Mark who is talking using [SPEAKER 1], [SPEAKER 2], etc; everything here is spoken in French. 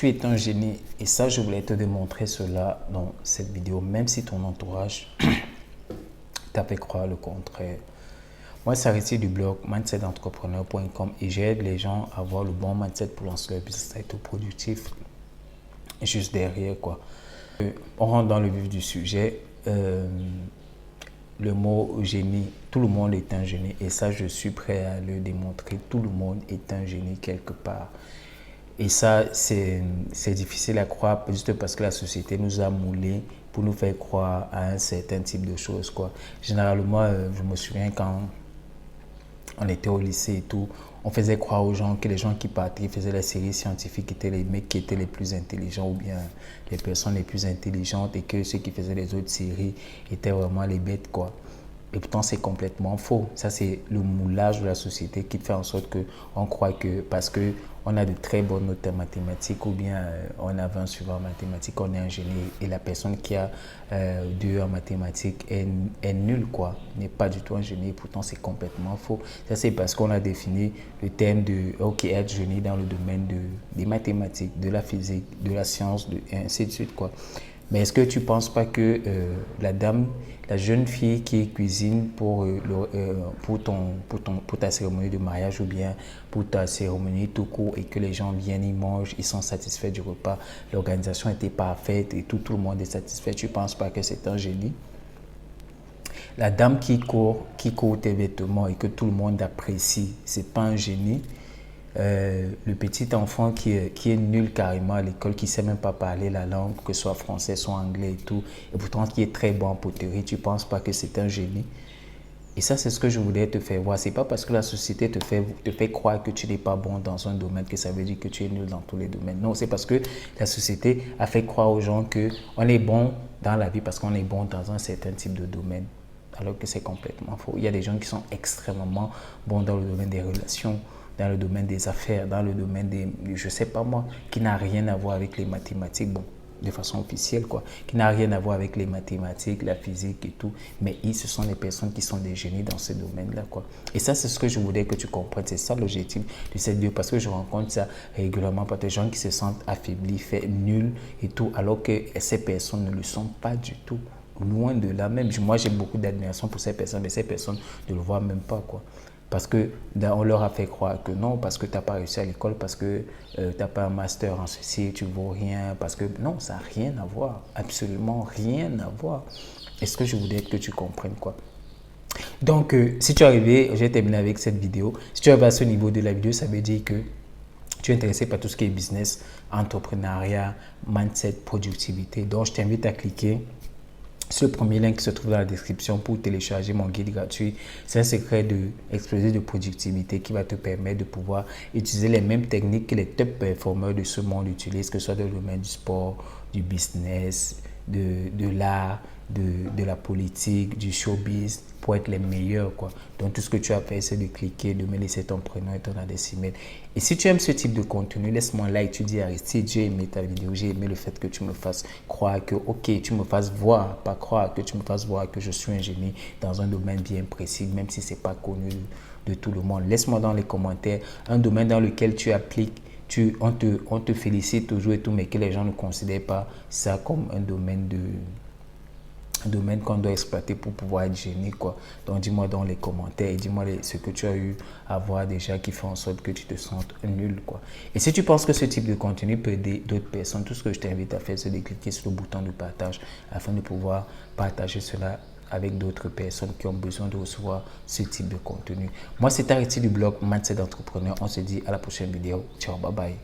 [SPEAKER 1] tu es un génie. Et ça, je voulais te démontrer cela dans cette vidéo, même si ton entourage t'a fait croire le contraire. Moi, c'est Aristide du blog mindsetentrepreneur.com et j'aide les gens à avoir le bon mindset pour lancer leur business, à être productif juste derrière, quoi. On rentre dans le vif du sujet. Le mot génie, tout le monde est un génie et ça, je suis prêt à le démontrer. Tout le monde est un génie quelque part. Et ça, c'est difficile à croire juste parce que la société nous a moulés pour nous faire croire à un certain type de choses, quoi. Généralement, je me souviens quand on était au lycée et tout, on faisait croire aux gens que les gens qui partaient faisaient les séries scientifiques étaient les mecs qui étaient les plus intelligents ou bien les personnes les plus intelligentes et que ceux qui faisaient les autres séries étaient vraiment les bêtes, quoi. Et pourtant, c'est complètement faux. Ça, c'est le moulage de la société qui fait en sorte qu'on croit que parce qu'on a de très bonnes notes en mathématiques ou bien on a 20 sur 20 en mathématiques, on est un génie. Et la personne qui a 2 en mathématiques est nulle, quoi. N'est pas du tout un génie. Pourtant, c'est complètement faux. Ça, c'est parce qu'on a défini le thème de OK, être génie dans le domaine des mathématiques, de la physique, de la science, et ainsi de suite, quoi. Mais est-ce que tu ne penses pas que la jeune fille qui cuisine pour ta cérémonie de mariage ou bien pour ta cérémonie tout court et que les gens viennent, ils mangent, ils sont satisfaits du repas, l'organisation était parfaite et tout le monde est satisfait, tu ne penses pas que c'est un génie? La dame qui court tes vêtements et que tout le monde apprécie, ce n'est pas un génie? Le petit enfant qui est nul carrément à l'école, qui ne sait même pas parler la langue, que ce soit français, soit anglais et tout, et pourtant qui est très bon en poterie, tu ne penses pas que c'est un génie? Et ça, c'est ce que je voulais te faire voir. Ce n'est pas parce que la société te fait croire que tu n'es pas bon dans un domaine que ça veut dire que tu es nul dans tous les domaines. Non, c'est parce que la société a fait croire aux gens qu'on est bon dans la vie parce qu'on est bon dans un certain type de domaine. Alors que c'est complètement faux. Il y a des gens qui sont extrêmement bons dans le domaine des relations, dans le domaine des affaires, dans le domaine je sais pas moi, qui n'a rien à voir avec les mathématiques, bon, de façon officielle, quoi, qui n'a rien à voir avec les mathématiques, la physique et tout, mais ce sont des personnes qui sont des génies dans ce domaine-là, quoi. Et ça, c'est ce que je voulais que tu comprennes, c'est ça l'objectif de cette vidéo, parce que je rencontre ça régulièrement par des gens qui se sentent affaiblis, faits nuls et tout, alors que ces personnes ne le sont pas du tout. Loin de là même. Moi, j'ai beaucoup d'admiration pour ces personnes, mais ces personnes ne le voient même pas, quoi. Parce qu'on leur a fait croire que non, parce que tu n'as pas réussi à l'école, parce que tu n'as pas un master en ceci, tu ne vaux rien, parce que non, ça n'a rien à voir, absolument rien à voir. Est-ce que je voudrais que tu comprennes, quoi? Donc, si tu es arrivé, je vais terminer avec cette vidéo. Si tu es arrivé à ce niveau de la vidéo, ça veut dire que tu es intéressé par tout ce qui est business, entrepreneuriat, mindset, productivité. Donc, je t'invite à cliquer sur le premier lien qui se trouve dans la description pour télécharger mon guide gratuit. C'est un secret d'exploser de productivité qui va te permettre de pouvoir utiliser les mêmes techniques que les top performeurs de ce monde utilisent, que ce soit dans le domaine du sport, du business, de l'art, de la politique, du showbiz, pour être les meilleurs, quoi. Donc, tout ce que tu as fait, c'est de cliquer, de me laisser ton prénom et ton adresse email. Et si tu aimes ce type de contenu, laisse-moi un like. Tu dis Aristide, j'ai aimé ta vidéo, j'ai aimé le fait que tu me fasses croire que, ok, tu me fasses voir, pas croire, que tu me fasses voir que je suis un génie dans un domaine bien précis, même si ce n'est pas connu de tout le monde. Laisse-moi dans les commentaires un domaine dans lequel tu appliques. On te félicite toujours et tout, mais que les gens ne considèrent pas ça comme un domaine qu'on doit exploiter pour pouvoir être génie, quoi. Donc dis-moi dans les commentaires et dis-moi ce que tu as eu à voir déjà qui fait en sorte que tu te sentes nul, quoi. Et si tu penses que ce type de contenu peut aider d'autres personnes, tout ce que je t'invite à faire, c'est de cliquer sur le bouton de partage afin de pouvoir partager cela avec d'autres personnes qui ont besoin de recevoir ce type de contenu. Moi, c'est Aristide du blog Mindset d'entrepreneur. On se dit à la prochaine vidéo. Ciao, bye bye.